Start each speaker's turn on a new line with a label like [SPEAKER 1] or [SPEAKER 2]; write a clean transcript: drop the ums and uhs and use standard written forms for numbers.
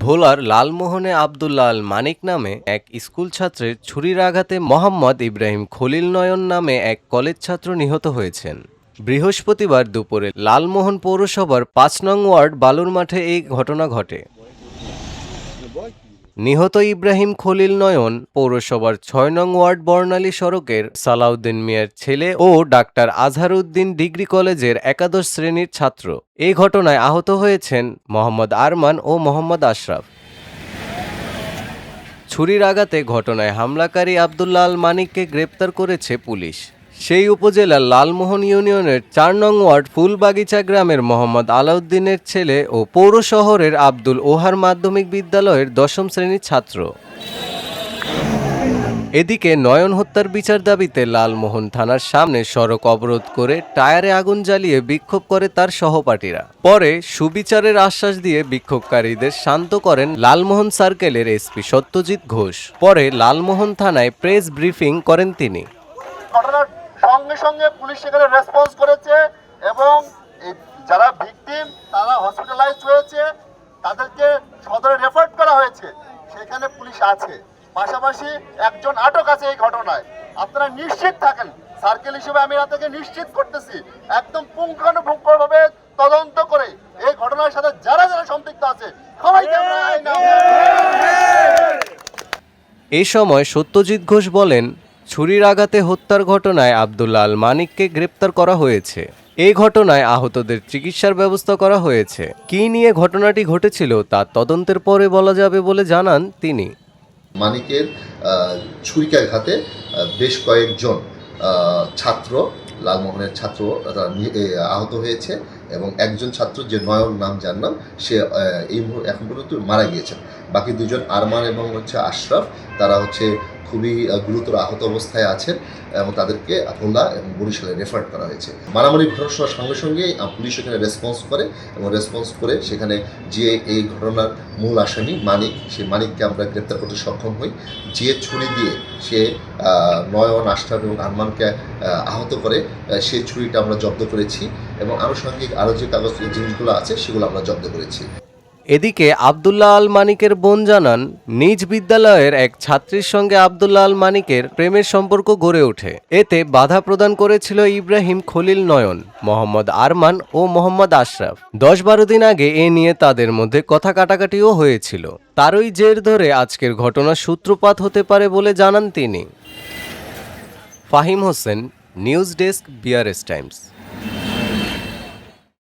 [SPEAKER 1] ভোলার লালমোহনে আব্দুল্লাহ আল মানিক নামে এক স্কুল ছাত্রের ছুরির আঘাতে মোহাম্মদ ইব্রাহিম খলিল নয়ন নামে এক কলেজ ছাত্র নিহত হয়েছেন। বৃহস্পতিবার দুপুরে লালমোহন পৌরসভার ৫ নং ওয়ার্ড বালুর মাঠে এই ঘটনা ঘটে। নিহত ইব্রাহিম খলিল নয়ন পৌরসভার ৬ নং ওয়ার্ড বর্ণালী সড়কের সালাউদ্দিন মিয়ার ছেলে ও ডাক্তার আজহারউদ্দিন ডিগ্রি কলেজের একাদশ শ্রেণীর ছাত্র। এই ঘটনায় আহত হয়েছেন মোহাম্মদ আরমান ও মোহাম্মদ আশরাফ। ছুরির আঘাতে ঘটনায় হামলাকারী আব্দুল্লাহ আল মানিককে গ্রেপ্তার করেছে পুলিশ। সেই উপজেলার লালমোহন ইউনিয়নের ৪ নং ওয়ার্ড ফুলবাগিচা গ্রামের মোহাম্মদ আলাউদ্দিনের ছেলে ও পৌর শহরের আব্দুল ওহার মাধ্যমিক বিদ্যালয়ের ১০ম শ্রেণীর ছাত্র। এদিকে নয়ন হত্যার বিচার দাবিতে লালমোহন থানার সামনে সড়ক অবরোধ করে টায়ারে আগুন জ্বালিয়ে বিক্ষোভ করে তার সহপাঠীরা। পরে সুবিচারের আশ্বাস দিয়ে বিক্ষোভকারীদের শান্ত করেন লালমোহন সার্কেলের এসপি সত্যজিৎ ঘোষ। পরে লালমোহন থানায় প্রেস ব্রিফিং করেন তিনি।
[SPEAKER 2] ঘটনার সঙ্গে সঙ্গে পুলিশ সেখানে রেসপন্স করেছে এবং যারা ভিকটিম তারা হসপিটালাইজড হয়েছে, তাদেরকে সদরে রেফার করা হয়েছে, সেখানে পুলিশ আছে। পাশাপাশি একজন আটক আছে এই ঘটনায়। আপনারা নিশ্চিত থাকেন, সার্কেল হিসেবে আমি আপনাকে নিশ্চিত করতেছি একদম পুঙ্খানুপুঙ্খভাবে তদন্ত করে এই ঘটনার সাথে যারা যারা সম্পৃক্ত আছে সবাইকে আমরা আইন।
[SPEAKER 1] এই সময় সত্যজিৎ ঘোষ বলেন, ছুরির আঘাতে হত্যার ঘটনায় আব্দুল্লাহ আল মানিককে গ্রেপ্তার করা হয়েছে। এই ঘটনায় আহতদের চিকিৎসার ব্যবস্থা করা হয়েছে। কী নিয়ে ঘটনাটি ঘটেছিল তা তদন্তের পরে বলা যাবে বলে জানান তিনি।
[SPEAKER 3] মানিকের ছুরিকাঘাতে বেশ কয়েকজন ছাত্র, লালমোহনের ছাত্র আহত হয়েছে এবং একজন ছাত্র যে নয়ন নাম যার নাম সে এখন পর্যন্ত মারা গিয়েছেন। বাকি দুজন আরমান এবং আশরাফ তারা খুবই গুরুতর আহত অবস্থায় আছেন এবং তাদেরকে ভোলা এবং বরিশালে রেফার করা হয়েছে। মারামারি ঘটনার সঙ্গে সঙ্গেই পুলিশ এখানে রেসপন্স করে এবং রেসপন্স করে সেখানে যে এই ঘটনার মূল আসামি মানিক, সেই মানিককে আমরা গ্রেপ্তার করতে সক্ষম হই। যে ছুরি দিয়ে সে নয়ন, আশরাফ এবং আরমানকে আহত করে সেই ছুরিটা আমরা জব্দ করেছি এবং আনুষঙ্গিক আরও যে কাগজ জিনিসগুলো আছে সেগুলো আমরা জব্দ করেছি।
[SPEAKER 1] এদিকে আব্দুল্লাহ আল মানিকের বোন জানান, নিজ বিদ্যালয়ের এক ছাত্রীর সঙ্গে আব্দুল্লাহ আল মানিকের প্রেমের সম্পর্ক গড়ে ওঠে। এতে বাধা প্রদান করেছিল ইব্রাহিম খলিল নয়ন, মোহাম্মদ আরমান ও মোহাম্মদ আশরাফ। ১০-১২ দিন আগে এ নিয়ে তাদের মধ্যে কথা কাটাকাটিও হয়েছিল। তারই জের ধরে আজকের ঘটনার সূত্রপাত হতে পারে বলে জানান তিনি। Fahim Hossain, news desk, BRS Times.